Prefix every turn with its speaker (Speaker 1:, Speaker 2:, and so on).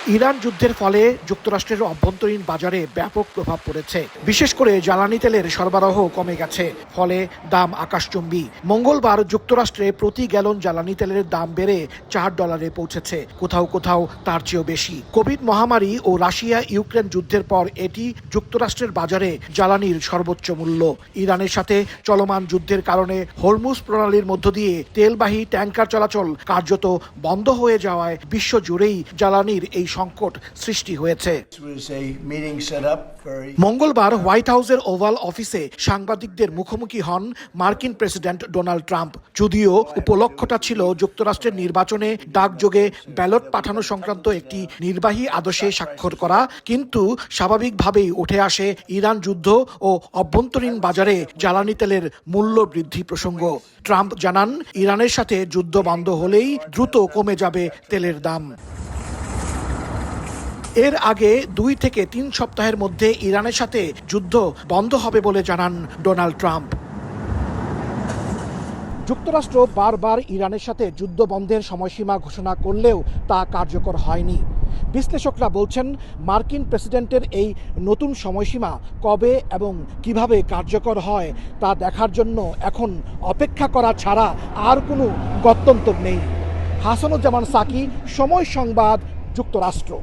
Speaker 1: Iran যুদ্ধের ফলে যুক্তরাষ্ট্রের অভ্যন্তরীণ বাজারে ব্যাপক প্রভাব পড়েছে। বিশেষ করে জ্বালানি তেলের সরবরাহ কমে গেছে, ফলে দাম আকাশচুম্বী। মঙ্গলবার যুক্তরাষ্ট্রে প্রতি গ্যালন জ্বালানি তেলের দাম বেড়ে $4 পৌঁছেছে, কোথাও কোথাও তার চেয়েও বেশি। কোভিড মহামারী ও রাশিয়া ইউক্রেন যুদ্ধের পর এটি যুক্তরাষ্ট্রের বাজারে জ্বালানির সর্বোচ্চ মূল্য। ইরানের সাথে চলমান যুদ্ধের কারণে হরমুজ প্রণালীর মধ্য দিয়ে তেলবাহী ট্যাঙ্কার চলাচল কার্যত বন্ধ হয়ে যাওয়ায় বিশ্বজুড়েই জ্বালানির এই সংকট সৃষ্টি হয়েছে। মঙ্গলবার হোয়াইট হাউসের ওভাল অফিসে সাংবাদিকদের মুখোমুখি হন মার্কিন প্রেসিডেন্ট ডোনাল্ড ট্রাম্প। যদিও উপলক্ষ্যটা ছিল যুক্তরাষ্ট্রের নির্বাচনে ডাকযোগে ব্যালট পাঠানো সংক্রান্ত একটি নির্বাহী আদেশে স্বাক্ষর করা, কিন্তু স্বাভাবিকভাবেই উঠে আসে ইরান যুদ্ধ ও অভ্যন্তরীণ বাজারে জ্বালানি তেলের মূল্য বৃদ্ধি প্রসঙ্গ। ট্রাম্প জানান, ইরানের সাথে যুদ্ধ বন্ধ হলেই দ্রুত কমে যাবে তেলের দাম। এর আগে 2 থেকে 3 সপ্তাহের মধ্যে ইরানের সাথে যুদ্ধ বন্ধ হবে বলে জানান ডোনাল্ড ট্রাম্প। যুক্তরাষ্ট্র বারবার ইরানের সাথে যুদ্ধ বন্ধের সময়সীমা ঘোষণা করলেও তা কার্যকর হয়নি। বিশ্লেষকরা বলছেন, মার্কিন প্রেসিডেন্টের এই নতুন সময়সীমা কবে এবং কিভাবে কার্যকর হয় তা দেখার জন্য এখন অপেক্ষা করা ছাড়া আর কোনো গত্যন্তর নেই। হাসানুজ্জামান সাকি, সময় সংবাদ, যুক্তরাষ্ট্র।